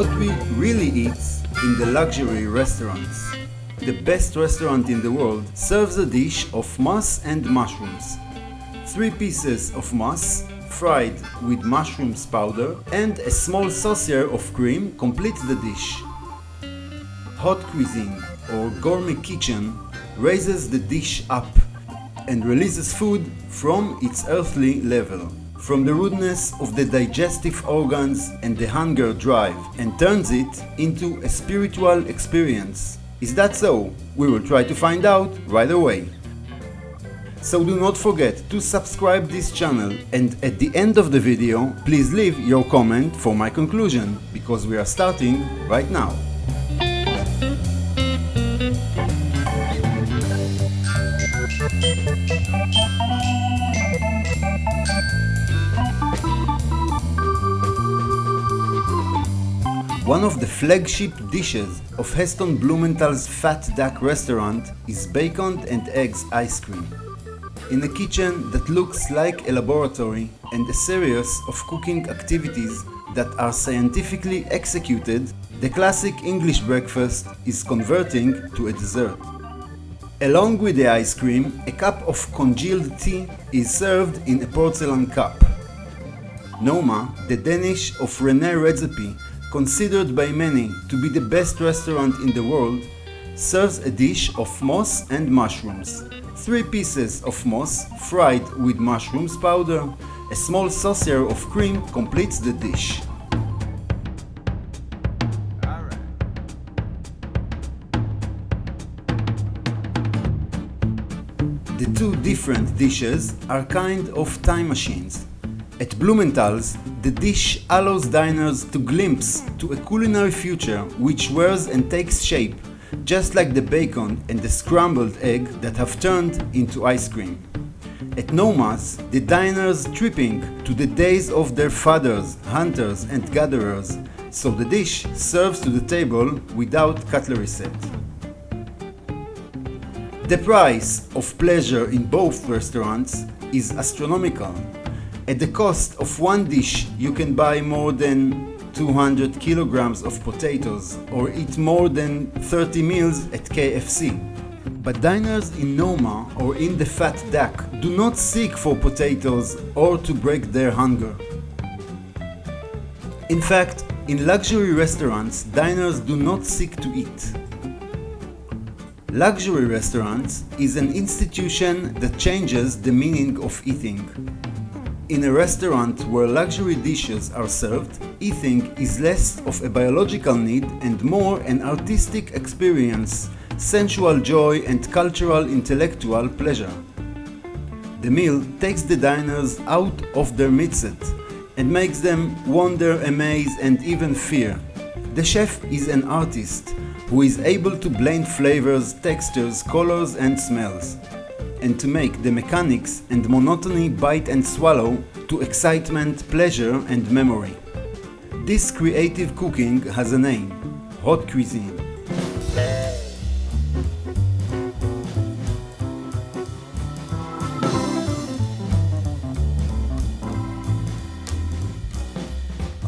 what we really eat in the luxury restaurants. The best restaurant in the world serves a dish of moss and mushrooms. 3 pieces of moss fried with mushrooms powder and a small saucer of cream complete the dish. Haute Cuisine or gourmet kitchen raises the dish up and releases food from its earthly level, from the rudeness of the digestive organs and the hunger drive, and turns it into a spiritual experience. Is that so? We will try to find out right away. So do not forget to subscribe this channel, and at the end of the video please leave your comment for my conclusion, because we are starting right now. One of the flagship dishes of Heston Blumenthal's Fat Duck restaurant is bacon and eggs ice cream. In a kitchen that looks like a laboratory and a series of cooking activities that are scientifically executed, the classic English breakfast is converting to a dessert. Along with the ice cream, a cup of congealed tea is served in a porcelain cup. Noma, the Danish of Rene recipe, considered by many to be the best restaurant in the world, serves a dish of moss and mushrooms. 3 pieces of moss fried with mushrooms powder, a small saucer of cream completes the dish. The 2 different dishes are kind of time machines. At Blumenthal's, the dish allows diners to glimpse to a culinary future which wears and takes shape, just like the bacon and the scrambled egg that have turned into ice cream. At Noma's, the diners tripping to the days of their fathers, hunters and gatherers, so the dish serves to the table without cutlery set. The price of pleasure in both restaurants is astronomical. At the cost of one dish, you can buy more than 200 kilograms of potatoes or eat more than 30 meals at KFC. But diners in Noma or in the Fat Duck do not seek for potatoes or to break their hunger. In fact, in luxury restaurants, diners do not seek to eat. Luxury restaurants is an institution that changes the meaning of eating. In a restaurant where luxury dishes are served, eating is less of a biological need and more an artistic experience, sensual joy and cultural intellectual pleasure. The meal takes the diners out of their midset and makes them wonder, amaze and even fear. The chef is an artist who is able to blend flavors, textures, colors and smells, and to make the mechanics and monotony bite and swallow to excitement, pleasure and memory. This creative cooking has a name: Haute Cuisine.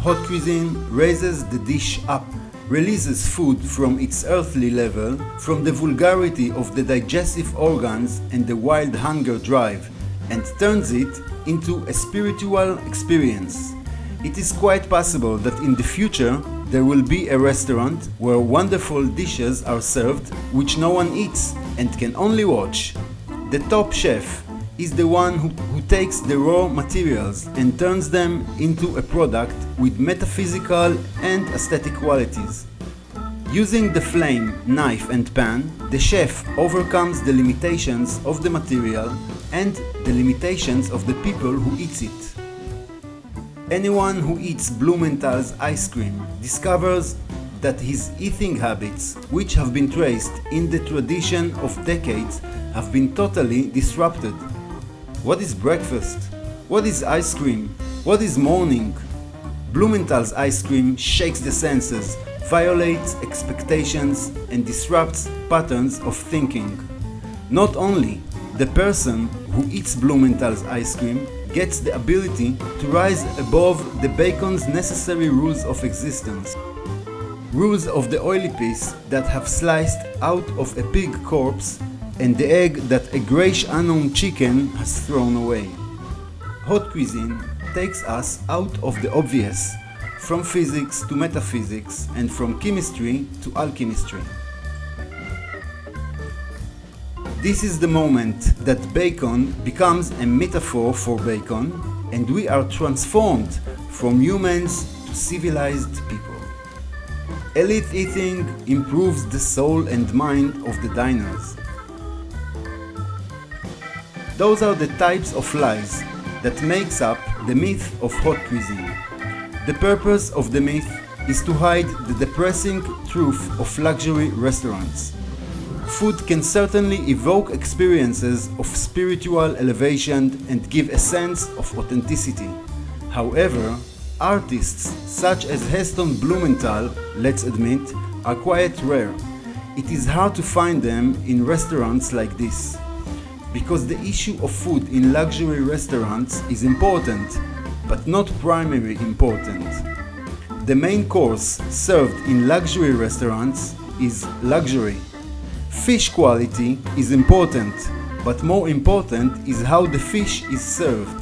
Haute Cuisine raises the dish up, releases food from its earthly level, from the vulgarity of the digestive organs and the wild hunger drive, and turns it into a spiritual experience. It is quite possible that in the future there will be a restaurant where wonderful dishes are served which no one eats and can only watch. The top chef is the one who takes the raw materials and turns them into a product with metaphysical and aesthetic qualities. Using the flame, knife and pan, the chef overcomes the limitations of the material and the limitations of the people who eats it. Anyone who eats Blumenthal's ice cream discovers that his eating habits, which have been traced in the tradition of decades, have been totally disrupted. What is breakfast? What is ice cream? What is morning? Blumenthal's ice cream shakes the senses, violates expectations, and disrupts patterns of thinking. Not only the person who eats Blumenthal's ice cream gets the ability to rise above the bacon's necessary rules of existence. rules of the oily piece that have sliced out of a pig corpse and the egg that a grayish unknown chicken has thrown away. Haute Cuisine takes us out of the obvious, from physics to metaphysics and from chemistry to alchemistry. This is the moment that bacon becomes a metaphor for bacon, and we are transformed from humans to civilized people. Elite eating improves the soul and mind of the diners. Those are the types of lies that makes up the myth of haute cuisine. The purpose of the myth is to hide the depressing truth of luxury restaurants. Food can certainly evoke experiences of spiritual elevation and give a sense of authenticity. However, artists such as Heston Blumenthal, let's admit, are quite rare. It is hard to find them in restaurants like this. Because the issue of food in luxury restaurants is important, but not primarily important. The main course served in luxury restaurants is luxury. Fish quality is important, but more important is how the fish is served.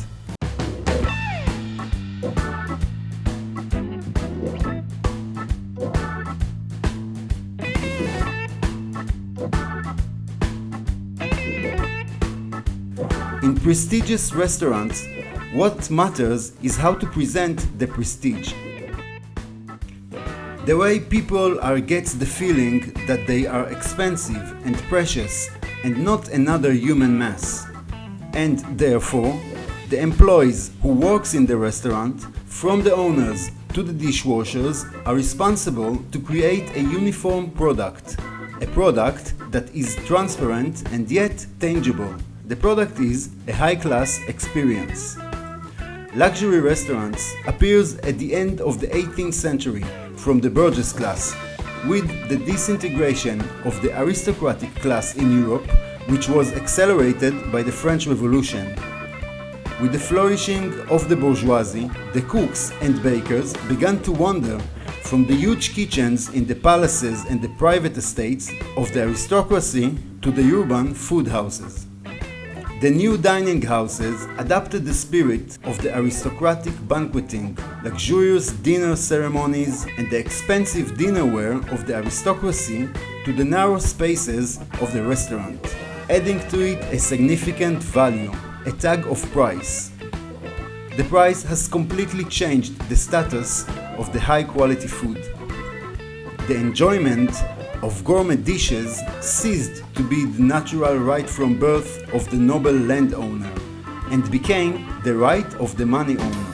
In prestigious restaurants, what matters is how to present the prestige. The way people gets the feeling that they are expensive and precious and not another human mass. And therefore, the employees who works in the restaurant, from the owners to the dishwashers, are responsible to create a uniform product. A product that is transparent and yet tangible. The product is a high-class experience. Luxury restaurants appears at the end of the 18th century from the burgess class, with the disintegration of the aristocratic class in Europe, which was accelerated by the French Revolution. With the flourishing of the bourgeoisie, the cooks and bakers began to wander from the huge kitchens in the palaces and the private estates of the aristocracy to the urban food houses. The new dining houses adapted the spirit of the aristocratic banqueting, luxurious dinner ceremonies, and the expensive dinnerware of the aristocracy to the narrow spaces of the restaurant, adding to it a significant value, a tag of price. The price has completely changed the status of the high-quality food. The enjoyment of gourmet dishes ceased to be the natural right from birth of the noble landowner and became the right of the money owner.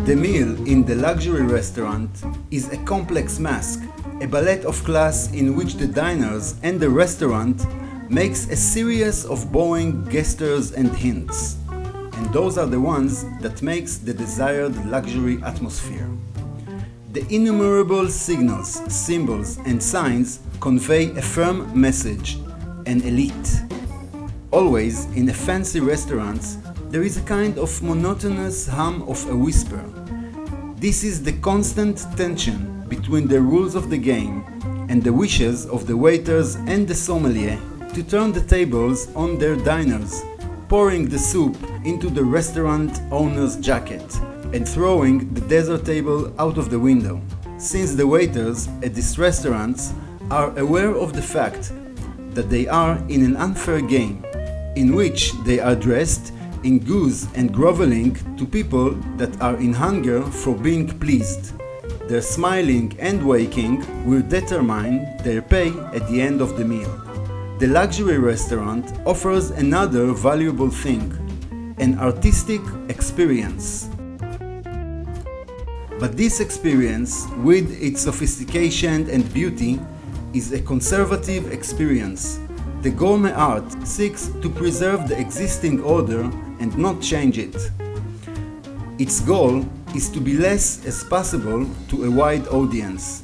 The meal in the luxury restaurant is a complex mask, a ballet of class in which the diners and the restaurant makes a series of bowing gestures and hints. And those are the ones that makes the desired luxury atmosphere. The innumerable signals, symbols and signs convey a firm message, an elite. Always in a fancy restaurants, there is a kind of monotonous hum of a whisper. This is the constant tension between the rules of the game and the wishes of the waiters and the sommelier to turn the tables on their diners, pouring the soup into the restaurant owner's jacket and throwing the dessert table out of the window, since the waiters at these restaurants are aware of the fact that they are in an unfair game in which they are dressed in goose and groveling to people that are in hunger for being pleased. Their smiling and waking will determine their pay at the end of the meal. The luxury restaurant offers another valuable thing, an artistic experience. But this experience, with its sophistication and beauty, is a conservative experience. The gourmet art seeks to preserve the existing order and not change it. Its goal is to be less as possible to a wide audience.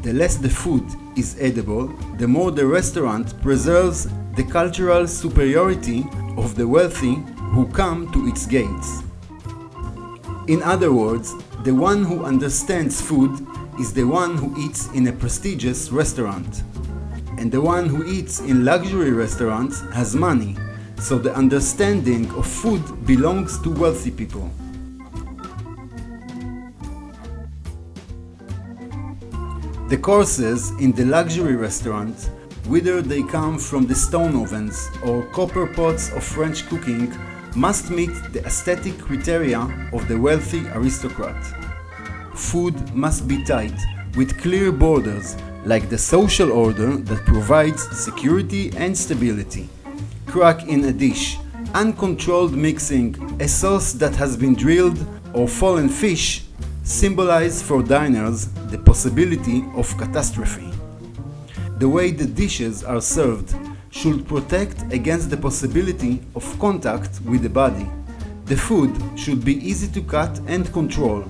The less the food is edible, the more the restaurant preserves the cultural superiority of the wealthy who come to its gates. In other words, the one who understands food is the one who eats in a prestigious restaurant, and the one who eats in luxury restaurants has money, so the understanding of food belongs to wealthy people. The courses in the luxury restaurant, whether they come from the stone ovens or copper pots of French cooking, must meet the aesthetic criteria of the wealthy aristocrat. Food must be tight, with clear borders, like the social order that provides security and stability. Crack in a dish, uncontrolled mixing, a sauce that has been drilled, or fallen fish symbolize for diners the possibility of catastrophe. The way the dishes are served should protect against the possibility of contact with the body. The food should be easy to cut and control,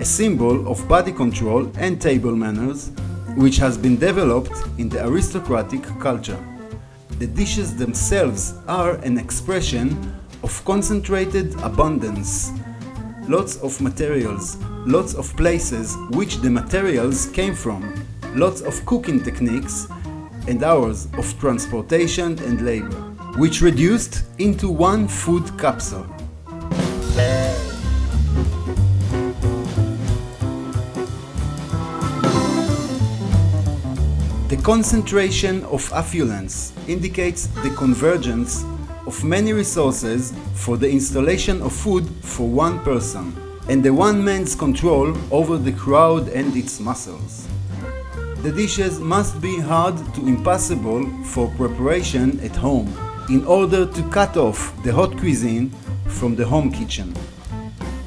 a symbol of body control and table manners, which has been developed in the aristocratic culture. The dishes themselves are an expression of concentrated abundance. Lots of materials, lots of places which the materials came from, lots of cooking techniques, and hours of transportation and labor, which reduced into one food capsule. The concentration of affluence indicates the convergence of many resources for the installation of food for one person, and the one man's control over the crowd and its muscles. The dishes must be hard to impossible for preparation at home, in order to cut off the haute cuisine from the home kitchen.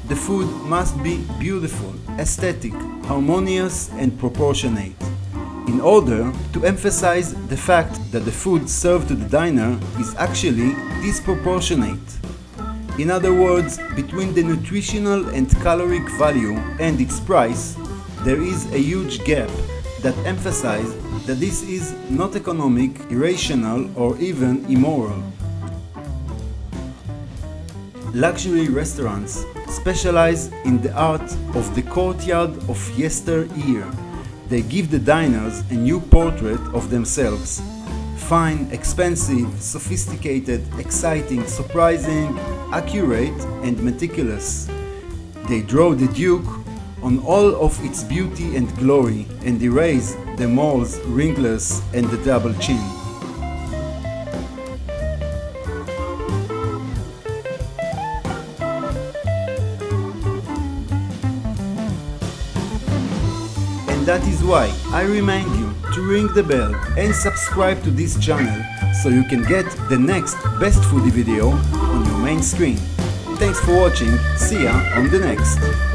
The food must be beautiful, aesthetic, harmonious and proportionate, in order to emphasize the fact that the food served to the diner is actually disproportionate. In other words, between the nutritional and caloric value and its price, there is a huge gap that emphasizes that this is not economic, irrational, or even immoral. Luxury restaurants specialize in the art of the courtyard of yesteryear. They give the diners a new portrait of themselves. Fine, expensive, sophisticated, exciting, surprising, accurate, and meticulous. They draw the Duke on all of its beauty and glory and erase the moles, wrinkles, and the double chin. And that is why I remind you to ring the bell and subscribe to this channel so you can get the next best foodie video on your main screen. Thanks for watching, see ya on the next.